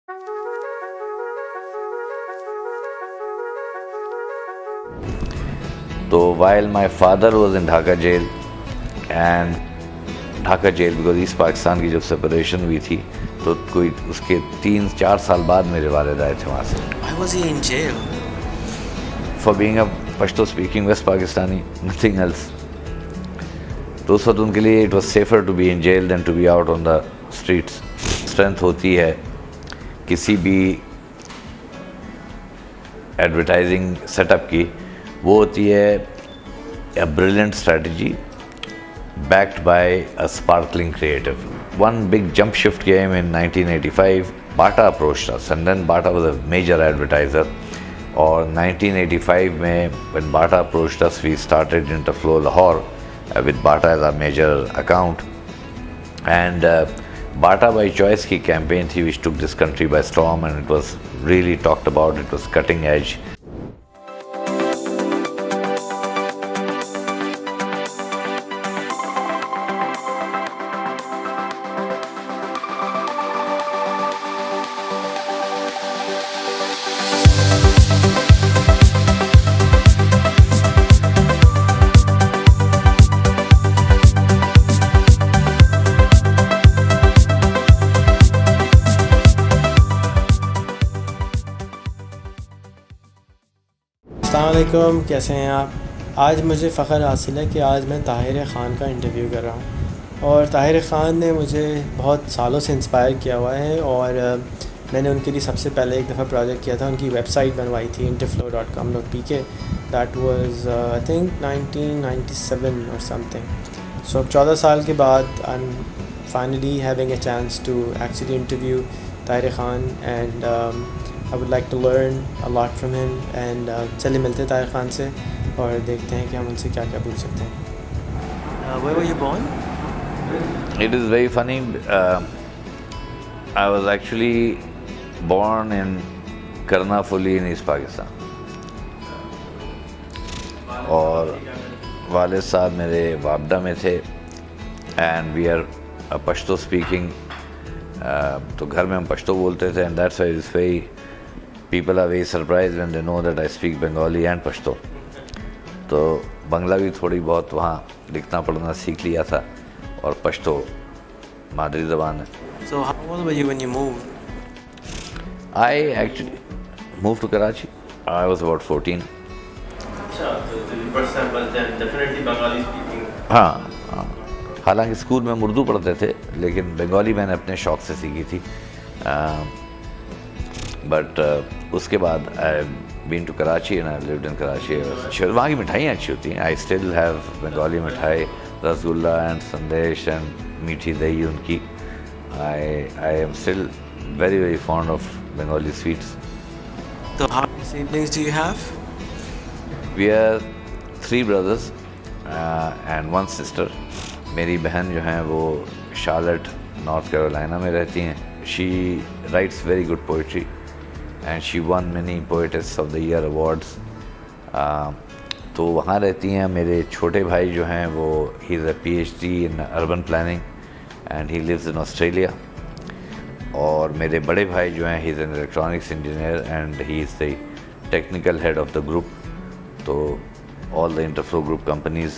तो while my father was in Dhaka jail and Dhaka jail because east Pakistan की जब separation हुई थी तो कोई उसके 3-4 साल बाद मेरे वालिद आए थे वहाँ से. Why was he in jail? For being a Pashto speaking West Pakistani, nothing else. तो उस वक्त उनके लिए it was safer to be in jail than to be out on the streets. Strength होती है किसी भी एडवर्टाइजिंग सेटअप की, वो होती है a brilliant strategy backed by a sparkling creative. One big jump shift came in 1985. Bata approached us and then Bata was a major advertiser. Or 1985 में when Bata approached us, we started Interflow Lahore with Bata as our major account. And Bata by choice की campaign थी which took this country by storm and it was really talked about. It was cutting edge. अस्सलामुअलैकुम, कैसे हैं आप? आज मुझे फ़ख्र हासिल है कि आज मैं ताहिर ख़ान का इंटरव्यू कर रहा हूँ और ताहिर ख़ान ने मुझे बहुत सालों से इंस्पायर किया हुआ है और मैंने उनके लिए सबसे पहले एक दफ़ा प्रोजेक्ट किया था. उनकी वेबसाइट बनवाई थी interflow.com.pk. That was I think 1997 और समथिंग. सो 14 साल के बाद I am finally having a chance to actually interview Tahir Khan and I would like to learn a lot from him and चलिए मिलते हैं ताहिर ख़ान से और देखते हैं कि हम उनसे क्या क्या पूछ सकते हैं. Where were you born? It is very funny. I was actually born in Karnafuli in East Pakistan. और वालिद साहब मेरे वाबदा में थे and we are a Pashto speaking. तो घर में हम पश्तो बोलते थे and that's why it's very people are very surprised when they know that I speak Bengali and Pashto. तो बंगला भी थोड़ी बहुत वहाँ लिखना पढ़ना सीख लिया था और पश्तो मादरी ज़बान है. So how old were you when you moved? I actually moved to Karachi. I was about 14. अच्छा, तो you first time but then definitely Bengali speaking. हाँ, हालांकि स्कूल में उर्दू पढ़ते थे लेकिन बंगाली मैंने अपने शौक़ से सीखी थी. बट उसके बाद I been to Karachi and I lived in Karachi. वहाँ की मिठाइयाँ अच्छी होती हैं. आई स्टिल हैव बंगाली मिठाई, रसगुल्ला एंड संदेश एंड मीठी दही उनकी. I am still very very fond of Bengali sweets. So how many siblings do you have? We are 3 brothers and 1 sister. मेरी बहन जो हैं वो शार्लेट नॉर्थ कैरोलिना में रहती हैं. She writes very good poetry and she won many Poetess of the Year awards. तो वहाँ रहती हैं. मेरे छोटे भाई जो हैं वो he is a PhD in urban planning and he lives in Australia. और मेरे बड़े भाई जो हैं he is an electronics engineer and he is the technical head of the group. तो all the Interflow Group companies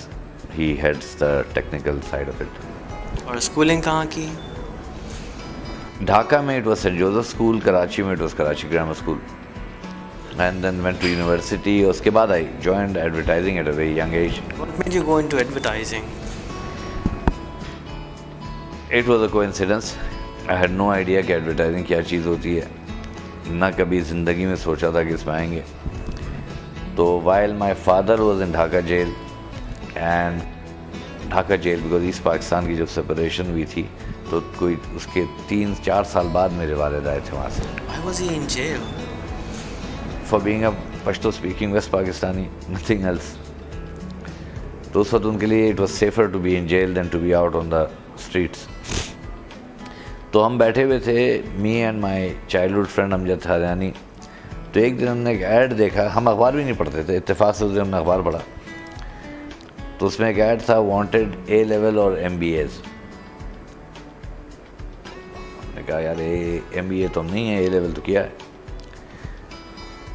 he heads the technical side of it. और schooling कहाँ की? ढाका में it was St. Joseph School, Karachi में it was Karachi Grammar School, and then went to university. उसके बाद I joined advertising at a very young age. What made you go into advertising? It was a coincidence. I had no idea कि advertising क्या चीज़ होती है. ना कभी ज़िंदगी में सोचा था कि इसमें आएंगे. तो while my father was in Dhaka jail and Dhaka jail because east Pakistan की जब सेपरेशन हुई थी तो कोई उसके 3-4 साल बाद मेरे वालिद आए थे वहाँ से. Why was he in jail? For being a Pashto speaking West Pakistani, nothing else. तो उस वक्त उनके लिए it was safer to be in jail than to be out on the streets. तो हम बैठे हुए थे me and my childhood friend Amjad Hariyani. तो एक दिन हमने एक ऐड देखा. हम अखबार भी नहीं पढ़ते थे, इत्तेफाक से उस दिन हमने अखबार पढ़ा. तो उसमें एक ऐड था वांटेड A लेवल और MBAs. हमने कहा यार MBA तो हम नहीं है, A लेवल तो किया है.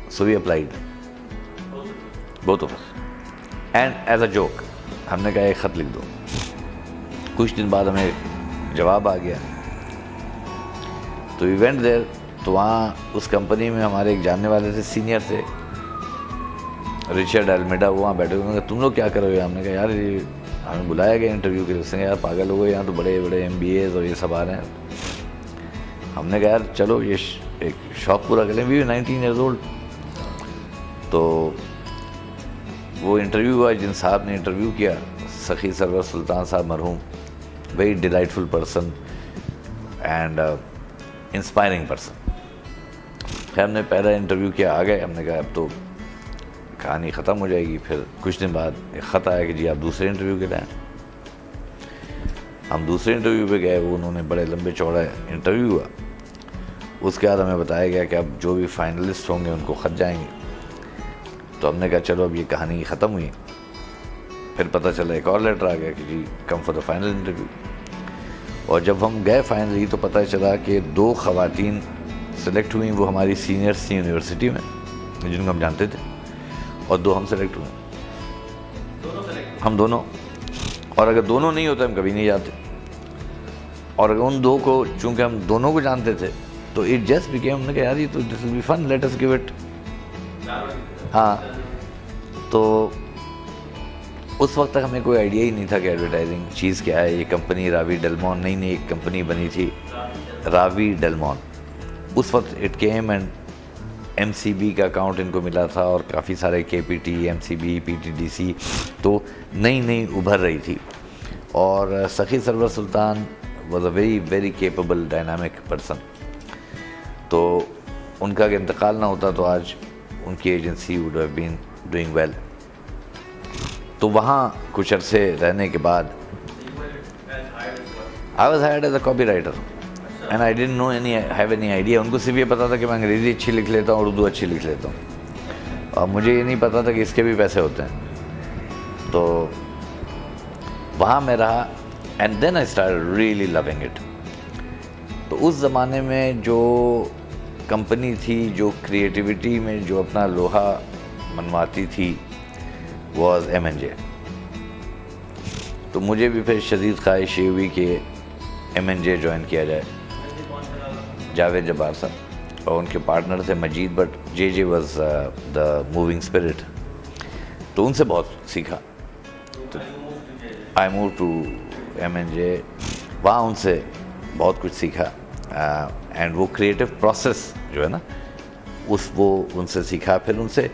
So we applied, both of us. And as a joke, हमने कहा एक ख़त लिख दो. कुछ दिन बाद हमें जवाब आ गया. तो वी वेंट देयर. तो वहाँ उस कंपनी में हमारे एक जानने वाले थे, सीनियर थे, रिचर्ड एल्मेडा, वो वहाँ बैठे. उन्होंने कहा तुम लोग क्या करोगे? हमने कहा यार ये हमें बुलाया गया इंटरव्यू के लिए. उसने कहा यार पागल हो गए, यहाँ तो बड़े बड़े MBAs और ये सब आ रहे हैं. हमने कहा यार चलो ये एक शौक़ पूरा कर लें. We 19 years old. तो वो इंटरव्यू हुआ. जिन साहब ने इंटरव्यू किया, सखी सरवर सुल्तान साहब मरहूम, very delightful person and inspiring person. खैर हमने पहला इंटरव्यू किया, आ गए. हमने कहा अब तो कहानी ख़त्म हो जाएगी. फिर कुछ दिन बाद एक ख़त आया कि जी आप दूसरे इंटरव्यू के लिए आए. हम दूसरे इंटरव्यू पे गए. वो उन्होंने बड़े लंबे चौड़ा इंटरव्यू हुआ. उसके बाद हमें बताया गया कि अब जो भी फाइनलिस्ट होंगे उनको ख़त जाएंगे. तो हमने कहा चलो अब ये कहानी ख़त्म हुई. फिर पता चला एक और लेटर आ गया कि जी come for the final interview. और जब हम गए फाइनली तो पता चला कि 2 ख़वातीन सेलेक्ट हुई. वो हमारी सीनियर्स थी यूनिवर्सिटी में, जिनको हम जानते थे, और 2 हम सेलेक्ट हुए. हम दोनों. और अगर दोनों नहीं होते हम कभी नहीं जाते. और अगर उन 2 को, चूँकि हम दोनों को जानते थे, तो इट जस्ट बिकेम, हमने कहा यार ये तो this will be fun, let us give it. हाँ. तो उस वक्त तक हमें कोई आइडिया ही नहीं था कि एडवर्टाइजिंग चीज़ क्या है. ये कंपनी रावी डेलमोन, नई एक कंपनी बनी थी, रावी डेलमोन. उस वक्त इट केम एंड MCB का अकाउंट इनको मिला था, और काफ़ी सारे KPT, MCB, PTDC तो नई उभर रही थी. और Sakhi Sarwar Sultan was a very very capable dynamic person. तो उनका अगर इंतकाल ना होता तो आज उनकी agency would have been doing well. तो वहाँ कुछ अरसे रहने के बाद I was hired as a copywriter and I didn't no have any idea. उनको सिर्फ ये पता था कि मैं अंग्रेज़ी अच्छी लिख लेता हूँ और उर्दू अच्छी लिख लेता हूँ, और मुझे ये नहीं पता था कि इसके भी पैसे होते हैं. तो वहाँ मैं रहा and then I started really loving it. तो उस ज़माने में जो कंपनी थी, जो क्रिएटिविटी में जो अपना लोहा मनवाती थी, वॉज M&J. तो मुझे भी फिर शदीद ख्वाहिश ये हुई कि M&J ज्वाइन किया जाए. जावेद जब्बार साहब और उनके पार्टनर थे Majid, but JJ was the moving spirit. तो उनसे बहुत सीखा. तो आई मूव टू M&J. वहाँ उनसे बहुत कुछ सीखा. एंड वो क्रिएटिव प्रोसेस जो है ना, वो उनसे सीखा. फिर उनसे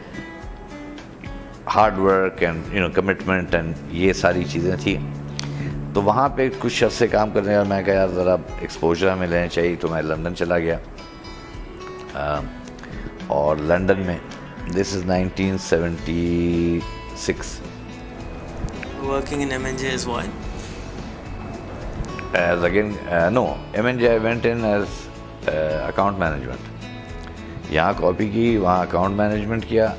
hard work and commitment and ये सारी चीज़ें थी. तो वहाँ पे कुछ अरसे काम करने का मैं कहा यार ज़रा एक्सपोजर हमें लेना चाहिए. तो मैं लंदन चला गया. और लंदन में this is 1976. Working in M&J as what? As again, no, M&J I went in as account management. यहाँ कॉपी की, वहाँ अकाउंट मैनेजमेंट किया.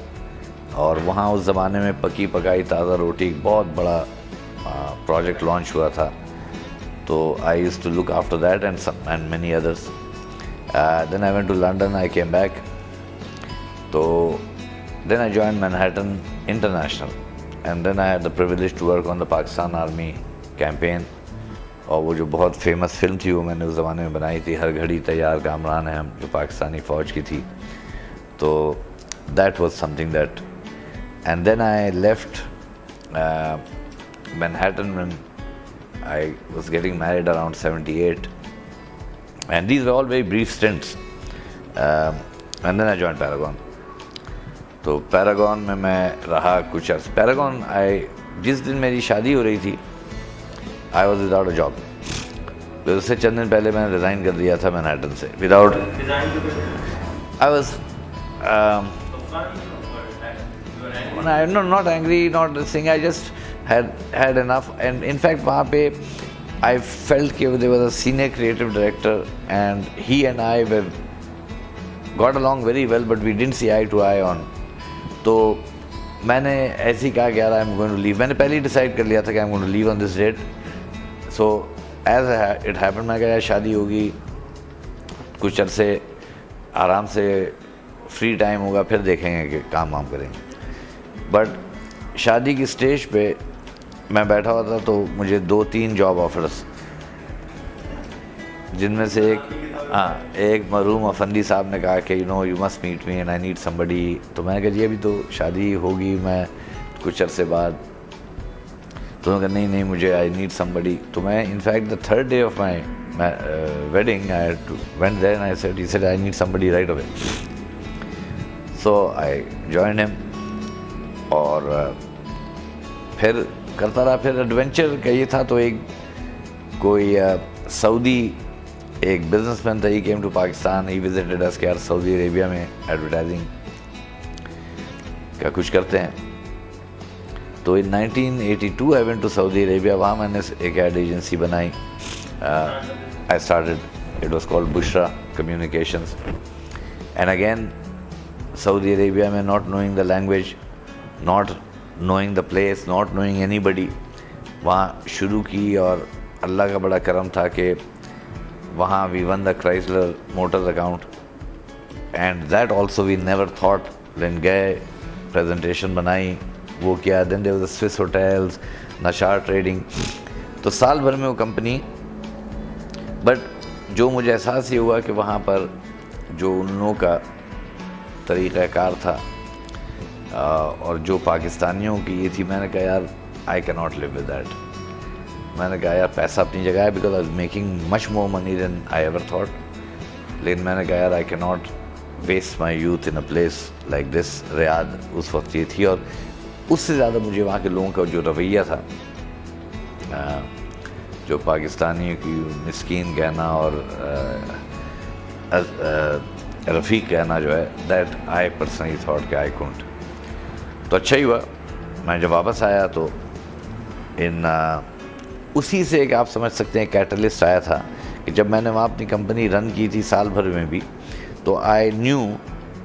और वहाँ उस ज़माने में पकी पकाई ताज़ा रोटी एक बहुत बड़ा प्रोजेक्ट लॉन्च हुआ था. तो I used to look after that and many others. Then I went to London. I came back. तो then I joined Manhattan International and then I had the privilege to work on the Pakistan army campaign. और वो जो बहुत famous film थी वो मैंने उस ज़माने में बनाई थी, हर घड़ी तैयार कामरान है हम, जो पाकिस्तानी फ़ौज की थी. तो that was something that. And then I left Manhattan when I was getting married around 78, and these were all very brief stints. And then I joined Paragon. तो Paragon में मैं रहा कुछ अर्स. Paragon जिस दिन मेरी शादी हो रही थी I was without a job. तो उससे चंद दिन पहले मैंने रिज़ाइन कर दिया था मैनहट्टन से without. I was not angry, not saying, I just had enough. And in fact वहाँ पे I felt कि there was a senior creative director and he and I got along very well, but we didn't see eye to eye on. तो मैंने ऐसे ही कहा कि यार I'm going to leave. मैंने पहले ही डिसाइड कर लिया था कि I'm going to leave on this date. So as it happened, मैं कहा यार शादी होगी कुछ अरसे आराम से फ्री टाइम होगा, फिर देखेंगे कि काम वाम करेंगे। बट शादी की स्टेज पे मैं बैठा हुआ था तो मुझे 2-3 जॉब ऑफर्स, जिनमें से एक मरूम अफंदी साहब ने कहा कि you must meet me and I need somebody. तो मैंने कहा जी अभी तो शादी होगी मैं कुछ अरसे बाद। तो उन्होंने कहा नहीं मुझे आई नीड समबडी। तो मैं in fact the third day of my wedding I went there and he said I need somebody right away. So I joined him और फिर करता रहा। फिर एडवेंचर का ये था, तो एक कोई सऊदी एक बिजनेसमैन था, he came to Pakistan, he visited us कि यार सऊदी अरेबिया में एडवर्टाइजिंग का कुछ करते हैं। तो in 1982 I went to Saudi Arabia. वहाँ मैंने एक एड एजेंसी बनाई। I started, it was called Iqra Communications, and again Saudi Arabia में not knowing the language, not knowing the place, not knowing anybody, वहाँ शुरू की। और अल्लाह का बड़ा करम था कि वहाँ we won the Chrysler Motors account, and that also we never thought। when गए presentation बनाई, वो किया, then there was the Swiss hotels, नशार ट्रेडिंग। तो साल भर में वो कंपनी, बट जो मुझे एहसास ये हुआ कि वहाँ पर जो उन लोगों का तरीक़ाकार था और जो पाकिस्तानियों की ये थी, मैंने कहा यार I can not live with that. मैंने कहा यार पैसा अपनी जगह है, because I was making much more money than I ever thought, लेकिन मैंने कहा यार I can not waste my youth in a place like this. Riyadh उस वक्त ये थी, और उससे ज़्यादा मुझे वहाँ के लोगों का जो रवैया था, जो पाकिस्तानियों की मिस्कीन कहना और रफ़ीक कहना जो है, दैट आई पर्सनली थॉट कि आई कुंट। तो अच्छा ही हुआ मैं जब वापस आया तो उसी से एक आप समझ सकते हैं कैटलिस्ट आया था कि जब मैंने वहाँ अपनी कंपनी रन की थी साल भर में भी, तो आई न्यू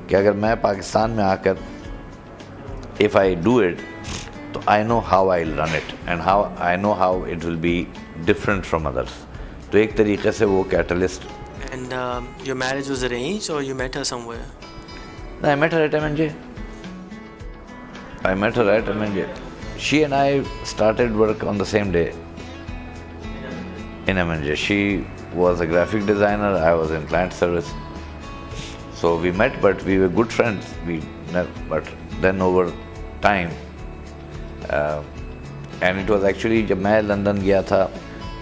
कि अगर मैं पाकिस्तान में आकर इफ़ आई डू इट, तो I know how I will run it and I know how it will be different from others. तो एक तरीके से वो catalyst. And your marriage was arranged और you met her somewhere? No, I met her at M&J. I met her at M&J. She and I started work on the same day in M&J. She was a graphic designer, I was in client service. So we met, but we were good friends. But then over time, and it was actually जब मैं London गया था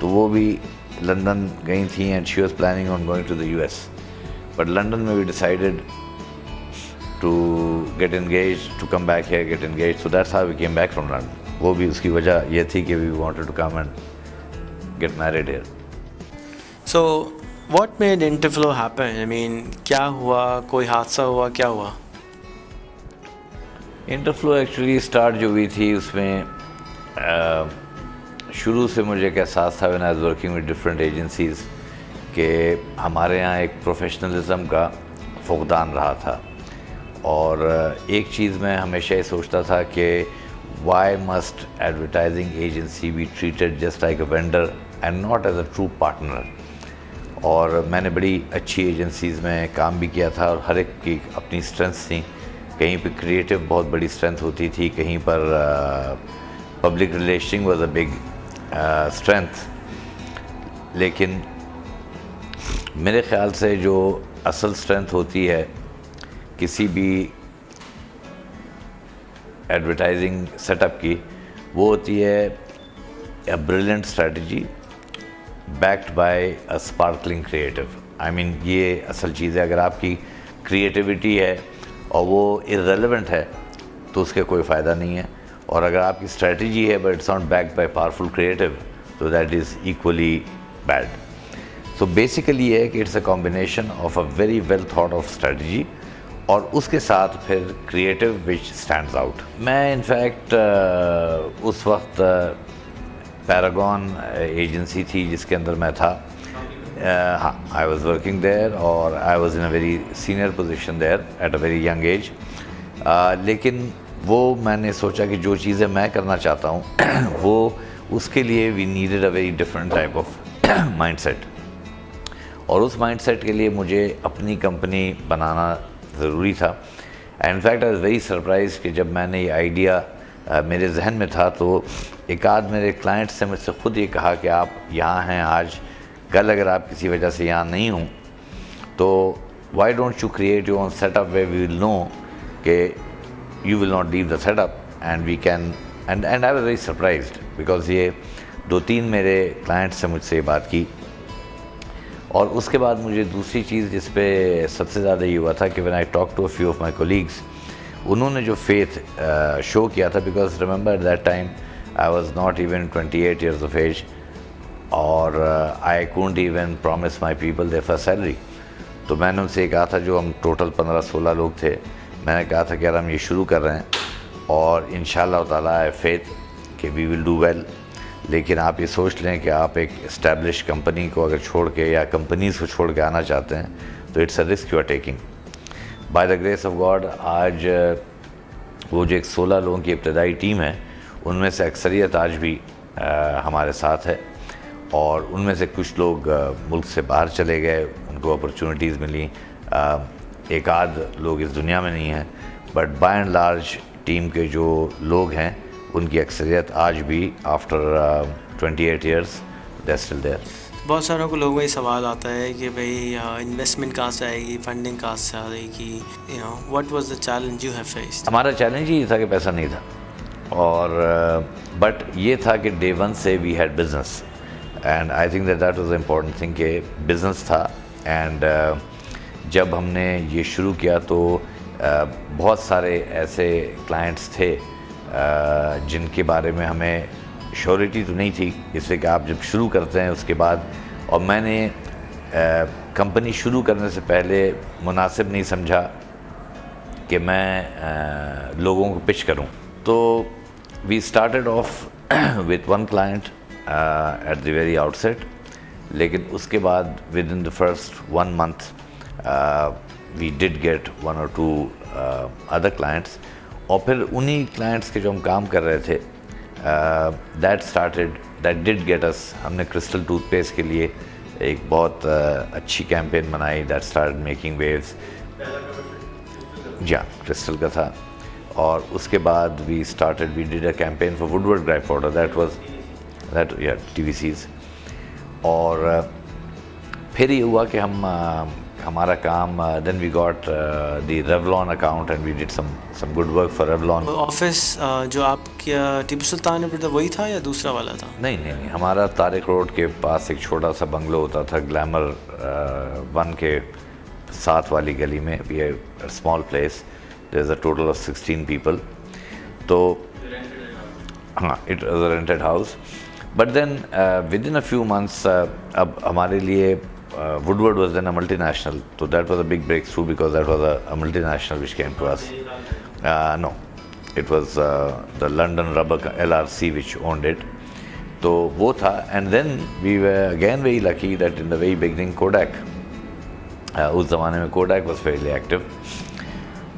तो वो भी London गई थी, and she was planning on going to the US. But London में we decided to get engaged, to come back here, get engaged. So that's how we came back from London. वो भी उसकी वजह ये थी कि we wanted to come and get married here. So what made Interflow happen? I mean, क्या हुआ? कोई हादसा हुआ? क्या हुआ? Interflow एक्चुअली स्टार्ट जो हुई थी उसमें शुरू से मुझे एक एहसास था, when I was working with different agencies, कि हमारे यहाँ एक प्रोफेशनलिज्म का फुकदान रहा था। और एक चीज़ मैं हमेशा ये सोचता था कि why must advertising agency be treated just like a vendor and not as a true partner. और मैंने बड़ी अच्छी एजेंसीज़ में काम भी किया था, और हर एक की अपनी स्ट्रेंथ्स थी। कहीं पे क्रिएटिव बहुत बड़ी स्ट्रेंथ होती थी, कहीं पर public relationing was a big strength. लेकिन मेरे ख़्याल से जो असल स्ट्रेंथ होती है किसी भी एडवर्टाइजिंग सेटअप की, वो होती है a brilliant strategy backed by a sparkling creative. I mean ये असल चीज़ है। अगर आपकी क्रिएटिविटी है और वो इर्रेलेवेंट है तो उसके कोई फ़ायदा नहीं है, और अगर आपकी स्ट्रेटजी है but it's not backed by powerful creative, तो that is equally bad. So basically ये है कि it's a combination of a very well thought of strategy और उसके साथ फिर क्रिएटिव विच स्टैंड्स आउट। मैं इनफैक्ट उस वक्त पैरागॉन एजेंसी थी जिसके अंदर मैं था। I was working there, और I was in a very senior position there at a very young age. लेकिन वो मैंने सोचा कि जो चीज़ें मैं करना चाहता हूँ वो उसके लिए we needed a very different type of mindset। और उस माइंडसेट के लिए मुझे अपनी कंपनी बनाना ज़रूरी था। And in fact I was very surprise कि जब मैंने ये आइडिया मेरे जहन में था तो एक आध मेरे क्लाइंट्स से मुझसे ख़ुद ये कहा कि आप यहाँ हैं आज, कल अगर आप किसी वजह से यहाँ नहीं हूँ तो why don't you create your own setup we we will know कि you will not leave the setup and we can and I was very surprised because ये 2-3 मेरे क्लाइंट्स से मुझसे ये बात की। और उसके बाद मुझे दूसरी चीज़ जिस पे सबसे ज़्यादा ये हुआ था कि when I talk to a few of my colleagues, उन्होंने जो फेथ शो किया था, because remember that time I was not even 28 years of age और I couldn't even promise my people their first salary. तो मैंने उनसे कहा था, जो हम टोटल 15-16 लोग थे, मैंने कहा था कि यार हम ये शुरू कर रहे हैं और इंशाअल्लाह ताला आई फेथ कि वी विल डू वेल। लेकिन आप ये सोच लें कि आप एक इस्टेब्लिश कंपनी को अगर छोड़ के या कंपनीज़ को छोड़ के आना चाहते हैं तो it's a risk you are taking. By the grace of God आज वो जो एक 16 लोगों की इब्तदाई टीम है उनमें से अक्सरियत आज भी हमारे साथ है और उनमें से कुछ लोग मुल्क से बाहर चले गए, उनको अपॉर्चुनिटीज़ मिली, एक आध लोग इस दुनिया में नहीं हैं, but by and large team के जो लोग हैं उनकी अक्सरियत आज भी after 28 years they still there. बहुत सारों को लोगों को ये सवाल आता है कि भाई इन्वेस्टमेंट कहाँ से आएगी, फंडिंग कहाँ से आएगी, what was the challenge you have faced? हमारा चैलेंज ही था कि पैसा नहीं था और बट ये था कि डे वन से we had business and I think that was the important thing कि बिज़नेस था। एंड जब हमने ये शुरू किया तो बहुत सारे ऐसे क्लाइंट्स थे जिनके बारे में हमें श्योरिटी तो नहीं थी, इसलिए कि आप जब शुरू करते हैं उसके बाद, और मैंने कंपनी शुरू करने से पहले मुनासिब नहीं समझा कि मैं लोगों को पिच करूं। तो we started off with one client at the very outset, लेकिन उसके बाद within the first 1 month we did get 1 or 2 other clients और फिर उन्हीं क्लाइंट्स के जो हम काम कर रहे थे दैट डिड गेट अस। हमने क्रिस्टल टूथपेस्ट के लिए एक बहुत अच्छी कैंपेन बनाई दैट स्टार्टेड मेकिंग वेव्स। या क्रिस्टल का था और उसके बाद we did a campaign for Woodward gripe powder that या TVCs। और फिर ये हुआ कि हमारा काम then we got the Revlon account and we did some good work for Revlon. Office जो आपका टीपू सुल्तान में पड़ता वही था या दूसरा वाला था? नहीं, हमारा तारिक रोड के पास एक छोटा सा बंगलो होता था, ग्लैमर 1 के साथ वाली गली में। We have a small place, there is a total of 16 people. तो हाँ, it was a rented house, but then within a few months अब हमारे लिए Woodward was then a multinational, so that was a big breakthrough because that was a multinational which came to us. No, it was the London Rubber LRC which owned it. तो वो था, and then we were again very lucky that in the very beginning Kodak, उस ज़माने में Kodak was fairly active.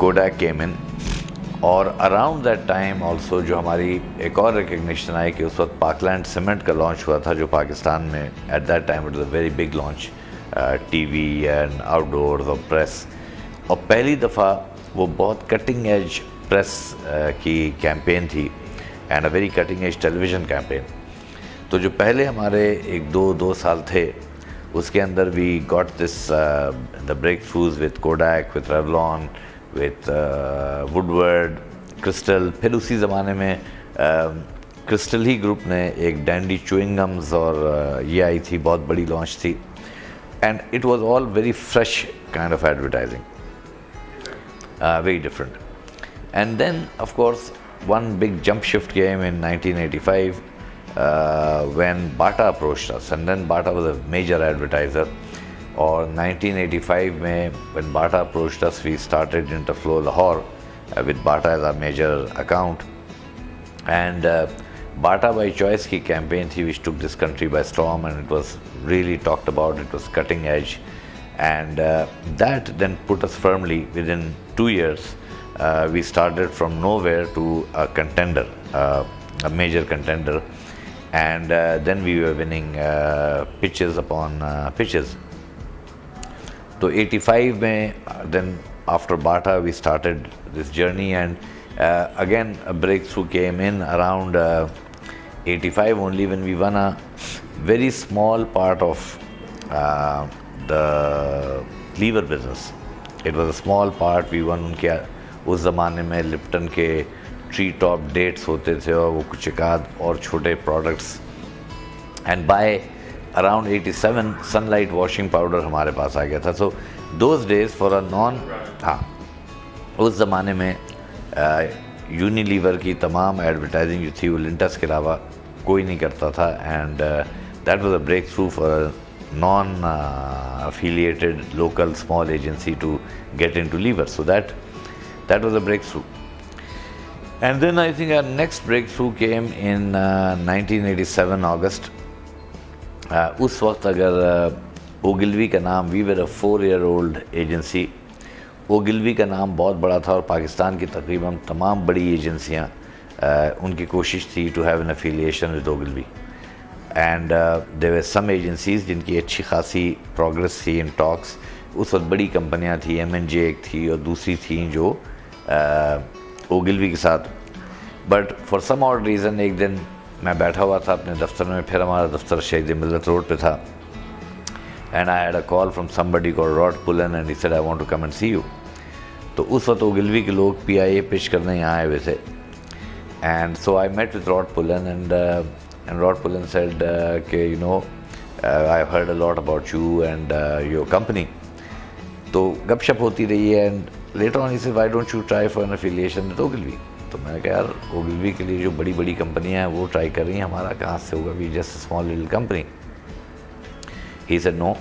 Kodak came in और around that time also जो हमारी एक और रिकग्निशन आई कि उस वक्त पाकलैंड सीमेंट का लॉन्च हुआ था जो पाकिस्तान में at that time it was a very big launch, TV and outdoors और प्रेस। और पहली दफ़ा वो बहुत कटिंग एज प्रेस की कैंपेन थी and a very cutting edge television campaign. तो जो पहले हमारे 1-2 साल थे उसके अंदर we got this the breakthroughs with Kodak, with Revlon, with Woodward, Crystal. फिर उसी ज़माने में क्रिस्टल ही ग्रुप ने एक डैंडी च्युइंगम्स और ये आई थी, बहुत बड़ी लॉन्च थी and it was all very fresh kind of advertising, very different. And then of course one big jump shift came in 1985 when Bata approached us, and then Bata was a major advertiser. और 1985 में when Bata approached us, we started Interflow Lahore with Bata as our major account. And Bata by choice की campaign थी which took this country by storm, and it was really talked about. It was cutting edge, and that then put us firmly within 2 years. We started from nowhere to a contender, a major contender, and then we were winning pitches upon pitches. तो 85 में then after Bata we started this journey, and again a breakthrough came in around 85 only, when we won a very small part of the lever business. It was a small part we won. उनके उस ज़माने में Lipton के tree top dates होते थे और वो कुछ एक आध और छोटे products, and by around 87 sunlight washing powder हमारे पास आ गया था. So those days for a non, हाँ उस ज़माने में यूनिलीवर की तमाम एडवर्टाइजिंग जो थी वो लिंटस के अलावा कोई नहीं करता था, and that was a breakthrough for a non affiliated local small agency to get into lever. So that was a breakthrough. And then I think our next breakthrough came in 1987 August. उस वक्त अगर Ogilvy का नाम, we were a 4-year-old agency, Ogilvy का नाम बहुत बड़ा था और पाकिस्तान की तकरीबन तमाम बड़ी एजेंसियाँ उनकी कोशिश थी to have an affiliation with Ogilvy. And there were some agencies जिनकी अच्छी खासी प्रोग्रेस थी इन टॉक्स. उस वक्त बड़ी कंपनियां थी, M&J एक थी और दूसरी थी जो ओगिलवी के साथ. But for some odd reason एक दिन मैं बैठा हुआ था अपने दफ्तर में, फिर हमारा दफ्तर शहीद मिल्लत रोड पे था, and I had a call from somebody called Rod Pullen and he said I want to come and see you. तो उस वक्त ओगिलवी के लोग PIA पिच करने यहाँ आए हुए थे, and so I met with Rod Pullen and Rod Pullen said you know I've heard a lot about you and your company. तो गपशप होती रही है, and later on he said why don't you try for an affiliation with Ogilvy. तो मैंने कहा यार Ogilvy के लिए जो बड़ी बड़ी कंपनियां हैं वो ट्राई कर रही हैं, हमारा कहाँ से होगा, we just a small little company. He said no,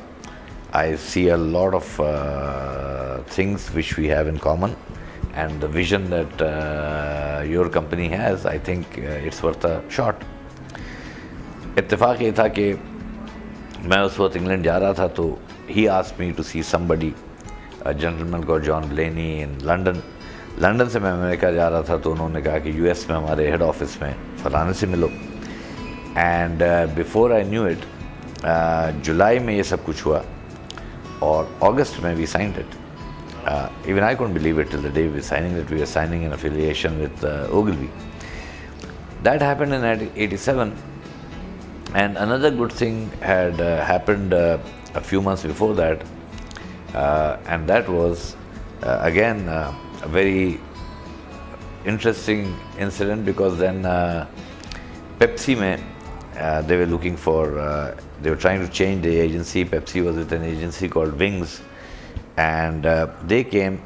I see a lot of things which we have in common, and the vision that your company has, I think it's worth a shot. इत्तेफाक ये था कि मैं उस वक्त England जा रहा था, तो he asked me to see somebody, a gentleman called John Blaney in London. London से मैं अमेरिका जा रहा था, तो उन्होंने कहा कि US में हमारे हेड ऑफिस में फलाने से मिलो. And before I knew it, जुलाई में ये सब कुछ हुआ और अगस्त में we signed it. Even I can't believe it till the day we signing that we are signing an affiliation with Ogilvy. That happened in 87. And another good thing had happened a few months before that, and that was again a very interesting incident, because then Pepsi mein they were looking for, they were trying to change the agency. Pepsi was with an agency called Wings, and they came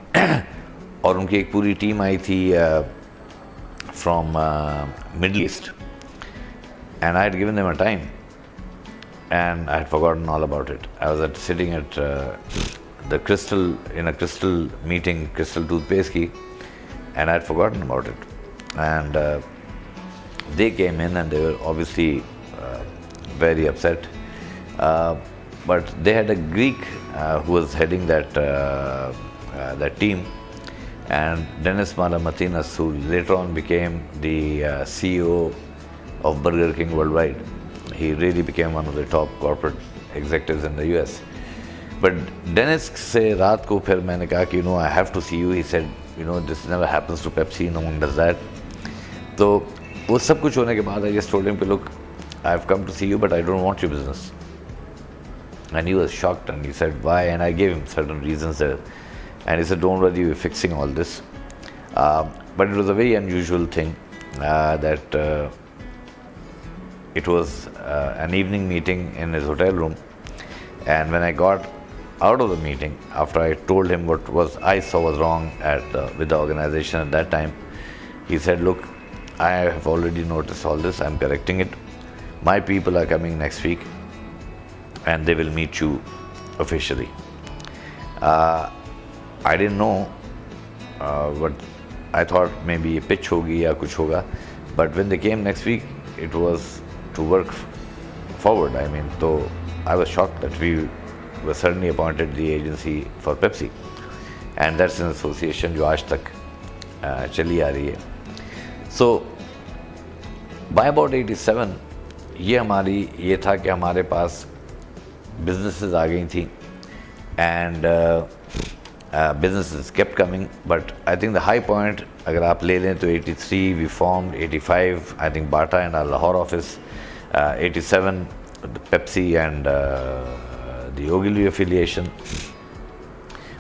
और उनकी एक पूरी team आई थी from Middle East. And I had given them a time, and I had forgotten all about it. I was sitting at the Crystal, in a Crystal meeting, Crystal toothpaste ki, and I had forgotten about it. And they came in, and they were obviously very upset. But they had a Greek who was heading that team, and Dennis Malamatinas, who later on became the CEO of Burger King worldwide. He really became one of the top corporate executives in the US. But Dennis से रात को फिर मैंने कहा कि I have to see you. He said, this never happens to Pepsi, no one does that. तो वो सब कुछ होने के बाद I just told him, look, I've come to see you, but I don't want your business. And he was shocked, and he said, why? And I gave him certain reasons there. And he said, don't worry, we're fixing all this. But it was a very unusual thing that it was an evening meeting in his hotel room, and when I got out of the meeting, after I told him what I saw was wrong with the organization at that time, he said, look, I have already noticed all this, I'm correcting it. My people are coming next week and they will meet you officially. I didn't know what I thought, maybe a pitch hogi ya kuch hoga, but when they came next week, it was to work forward. I mean, so I was shocked that we were suddenly appointed the agency for Pepsi, and that's an association जो आज तक चली आ रही है. So by about 87 ये था कि हमारे पास businesses आ गई थी, and businesses kept coming. But I think the high point, agar aap le lein to 83 we formed, 85 I think Bata and our Lahore office, 87 the Pepsi and the Ogilvy affiliation.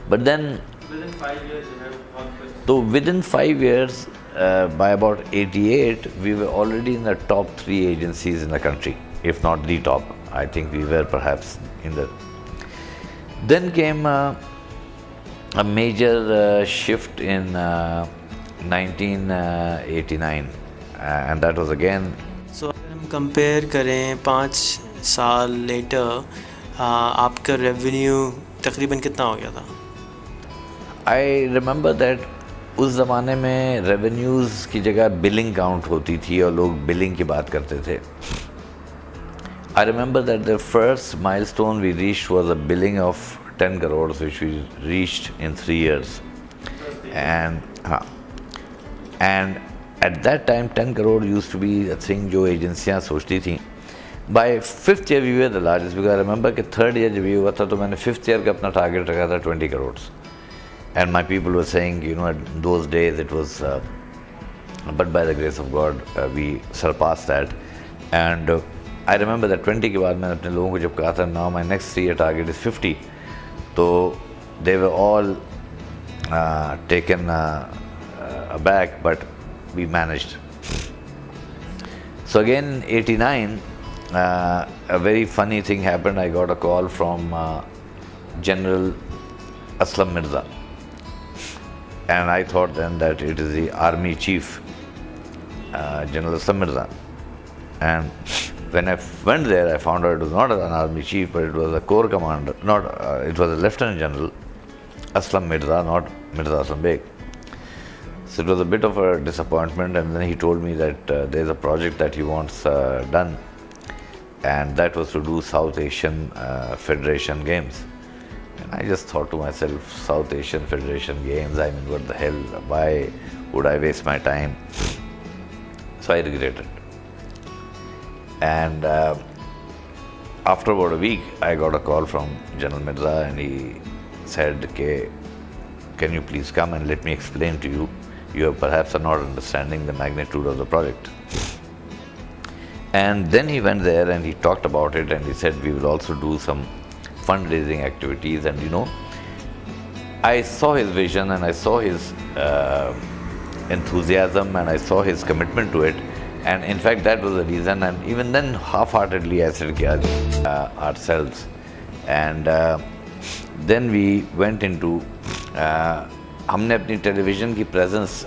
But then Within 5 years, you have unquenched. so within 5 years, by about 88, we were already in the top 3 agencies in the country, if not the top. I think we were perhaps in the. Then came a major shift in 1989, and that was again. सो अगर हम compare करें 5 साल letter आपका revenue तकरीबन कितना हो गया था? I remember that उस ज़माने में रेवेन्यूज़ की जगह बिलिंग काउंट होती थी और लोग बिलिंग की बात करते थे. I remember that the first milestone we reached was a billing of 10 crores which we reached in 3 years. And at that time 10 crore used to be a thing जो एजेंसियाँ सोचती थी. By 5th year we were the largest, because I remember कि 3rd year जब ये हुआ था तो मैंने 5th year का अपना टारगेट रखा था 20 crores. And my people were saying, you know, at those days it was, but by the grace of God, we surpassed that. And I remember that 20 के बाद मैंने अपने लोगों को जब कहा था, now my next 3 year target is 50. So they were all taken aback, but we managed. So again, 89, a very funny thing happened. I got a call from General Aslam Mirza. And I thought then that it is the army chief, General Aslam Mirza. And when I went there, I found out it was not an army chief, but it was a corps commander. It was a Lieutenant General Aslam Mirza, not Mirza Aslam Beg. So it was a bit of a disappointment. And then he told me that there is a project that he wants done, and that was to do South Asian Federation Games. And I just thought to myself, South Asian Federation Games, I mean, what the hell, why would I waste my time? So I regretted. And after about a week, I got a call from General Mirza, and he said, okay, can you please come and let me explain to you. You perhaps are not understanding the magnitude of the project. And then he went there and he talked about it, and he said, we will also do some fundraising activities. And you know, I saw his vision and I saw his enthusiasm and I saw his commitment to it. And in fact, that was the reason. And even then, half-heartedly, I said, ourselves. And then we went into, हमने अपनी television की presence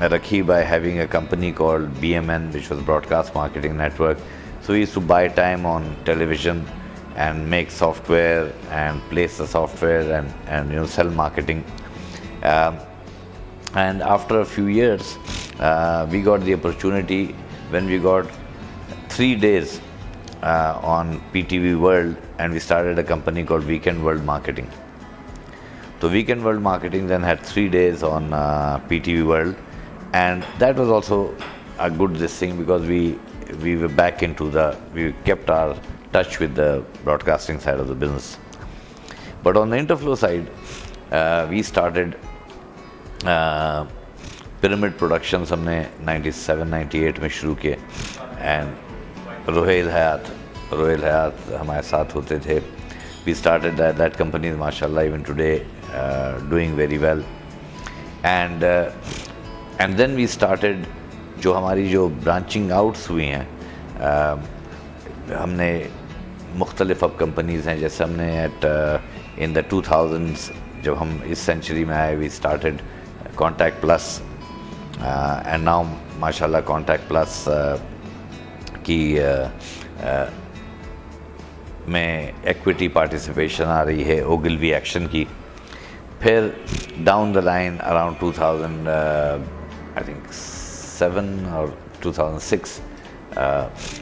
रखी by having a company called BMN, which was Broadcast Marketing Network. So we used to buy time on television and make software and place the software and you know, sell marketing. And after a few years, we got the opportunity when we got 3 days on PTV World, and we started a company called Weekend World Marketing. So Weekend World Marketing then had 3 days on PTV World, and that was also a good thing, because we were back into we kept our touch with the broadcasting side of the business. But on the Interflow side, we started Pyramid Productions हमने 97-98 में शुरू किए, and Rohel हयात हमारे साथ होते थे. We started that company is mashallah even today doing very well. And then we started जो हमारी जो branching outs हुई हैं, हमने मुख्तलिफ अब कंपनीज़ हैं. जैसे हमने in the 2000s जब हम इस सेंचुरी में आए, we started Contact Plus, and now माशाल्लाह Contact Plus की में equity participation आ रही है Ogilvy Action की. फिर down the line around 2000 I think 7 or 2006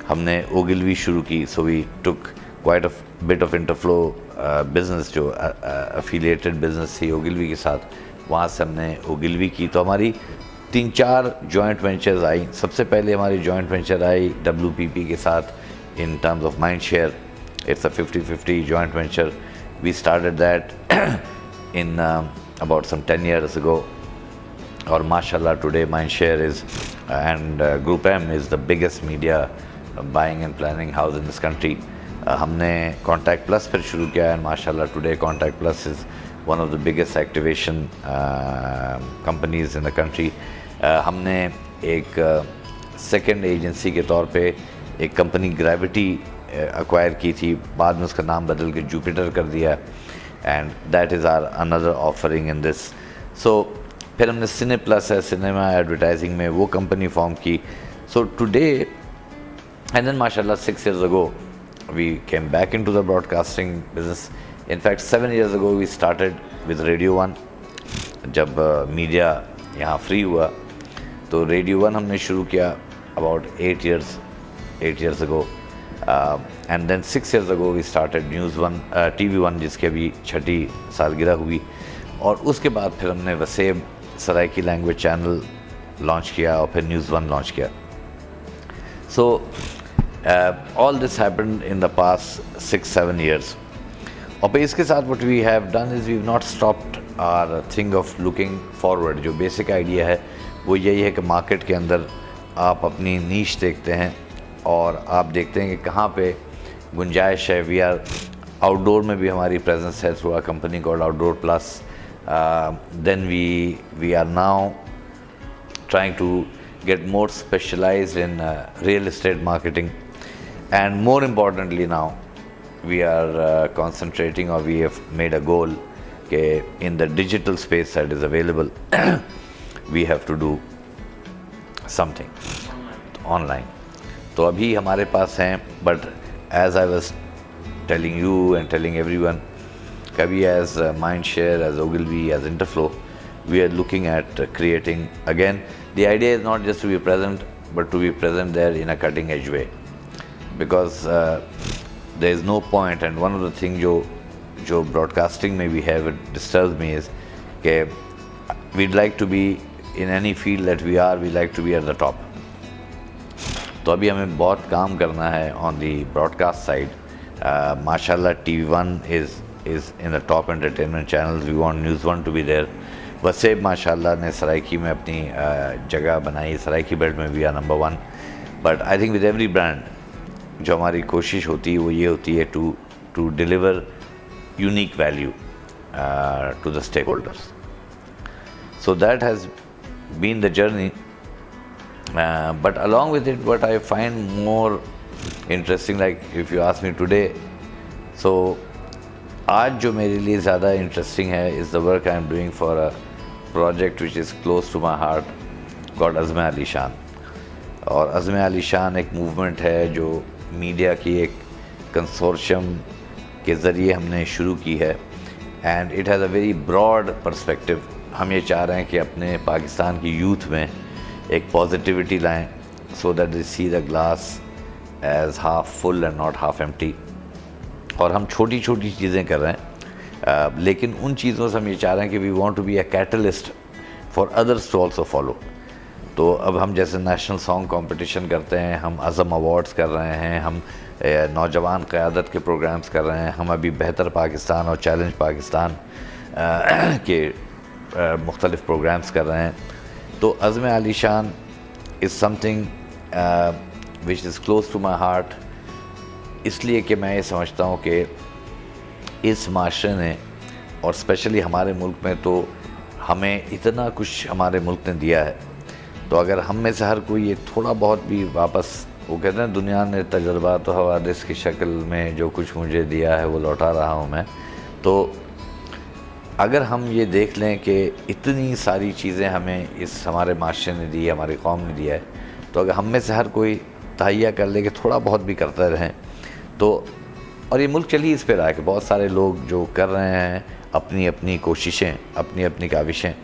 हमने Ogilvy शुरू की. So we took quite a bit of Interflow business, जो affiliated business थी Ogilvy के साथ, वहाँ से हमने Ogilvy की. तो हमारी 3-4 joint ventures आई. सबसे पहले हमारी joint venture आई WPP के साथ in terms of mind share. It's a 50-50 joint venture, We started that in about some 10 years ago. Or mashallah, today Mindshare is and Group M is the biggest media buying and planning house in this country. हमने Contact Plus फिर शुरू किया and mashallah today Contact Plus is one of the biggest activation companies in the country. हमने एक second agency के तौर पे एक company Gravity acquire की थी, बाद में उसका नाम बदल के Jupiter कर दिया, and that is our another offering in this. So फिर हमने सिने प्लस है, सिनेमा एडवर्टाइजिंग में वो कंपनी फॉर्म की. सो टुडे एंड देन माशाल्लाह 6 years ago we came back into the broadcasting business. In fact 7 years ago we started with Radio 1. जब media यहाँ free हुआ तो रेडियो 1 हमने शुरू किया about 8 years ago. And then 6 years ago we started News 1, TV 1 जिसकी अभी 6ठी सालगिरह हुई. और उसके बाद फिर हमने Waseb Saraiki language channel launch किया और फिर न्यूज़ 1 लॉन्च किया. So all this happened in the past 6-7 years. और फिर इसके साथ what we have done is we have not stopped our thing of looking forward. जो बेसिक आइडिया है वो यही है कि मार्केट के अंदर आप अपनी नीश देखते हैं और आप देखते हैं कि कहाँ पे गुंजाइश है. वी आर आउटडोर में भी हमारी प्रेजेंस है through a company called outdoor plus. Then we are now trying to get more specialized in real estate marketing, and more importantly now we are concentrating, or we have made a goal that in the digital space that is available we have to do something online. तो अभी हमारे पास हैं, but as I was telling you and telling everyone, कभी as Mindshare, as Ogilvy, as Interflow, we are looking at creating, again, the idea is not just to be present, but to be present there in a cutting edge way. Because there is no point, and one of the things जो broadcasting में we have, it disturbs me, is that we'd like to be in any field that we are, we like to be at the top. तो अभी हमें बहुत काम करना है on the broadcast side. Mashallah, TV1 is in the top entertainment channels. We want News 1 to be there. Waseb माशाल्लाह ने सराइकी में अपनी जगह बनाई. सराइकी बेल्ट में भी number 1. But I think with every brand जो हमारी कोशिश होती है वो ये होती है to deliver unique value to the stakeholders. So that has been the journey. But along with it what I find more interesting, like if you ask me today, so आज जो मेरे लिए ज़्यादा इंटरेस्टिंग है is the work I am doing for a project which is close to my heart called Azm Ali Shan. और अज़्म अली शान एक movement है जो मीडिया की एक कंसोर्शियम के ज़रिए हमने शुरू की है, and it has a very broad perspective. हम ये चाह रहे हैं कि अपने पाकिस्तान की यूथ में एक पॉजिटिविटी लाएं, so that they see the glass as half full and not half empty. और हम छोटी छोटी चीज़ें कर रहे हैं, लेकिन उन चीज़ों से हम ये चाह रहे हैं कि we want to be a catalyst for others to also follow. तो अब हम जैसे नेशनल सॉन्ग कंपटीशन करते हैं, हम अज़म अवार्ड्स कर रहे हैं, हम नौजवान क़यादत के प्रोग्राम्स कर रहे हैं, हम अभी बेहतर पाकिस्तान और चैलेंज पाकिस्तान के मुख्तलिफ़ प्रोग्राम्स कर रहे हैं. तो Azm Ali Shan is something which is close to my heart, इसलिए कि मैं ये समझता हूँ कि इस माशरे ने, और स्पेशली हमारे मुल्क में, तो हमें इतना कुछ हमारे मुल्क ने दिया है. तो अगर हम में से हर कोई ये थोड़ा बहुत भी वापस, वो कहते हैं दुनिया ने तजर्बात हवादिस की शक्ल में जो कुछ मुझे दिया है वो लौटा रहा हूँ मैं. तो अगर हम ये देख लें कि इतनी सारी चीज़ें हमें इस हमारे माशरे ने दी है, हमारी कौम ने दिया है, तो अगर हम में से हर कोई तहैया कर ले कि थोड़ा बहुत भी करते रहें, तो और ये मुल्क चली इस पे रहा है कि बहुत सारे लोग जो कर रहे हैं अपनी अपनी कोशिशें, अपनी अपनी काविशें,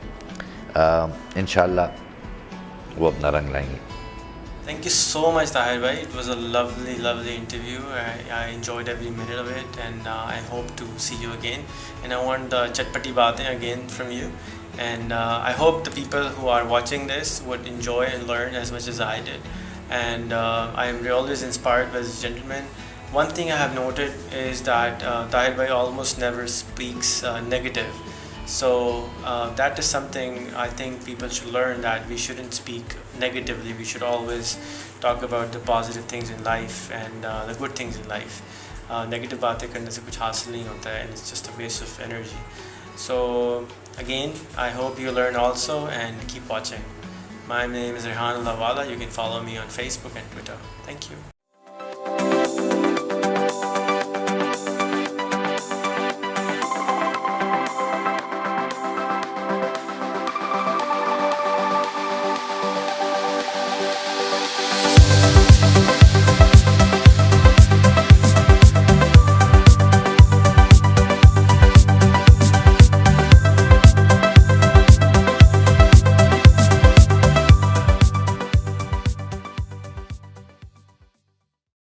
इंशाअल्लाह वो अपना रंग लाएंगे. Thank you so much, Tahir bhai. It was a lovely interview. I enjoyed every minute of it, and I hope to see you again. And I want the chatpati baatein again from you. And I hope the people who are watching this would enjoy and learn as much as I did. And I am always inspired by this gentleman one thing I have noted is that Tahir bhai almost never speaks negative. So that is something I think people should learn, that we shouldn't speak negatively. We should always talk about the positive things in life and the good things in life. Negative बातें करने से कुछ हासिल नहीं होता है, and it's just a waste of energy. So again, I hope you learn also, and keep watching. My name is Rehan Allahwala. You can follow me on Facebook and Twitter. Thank you.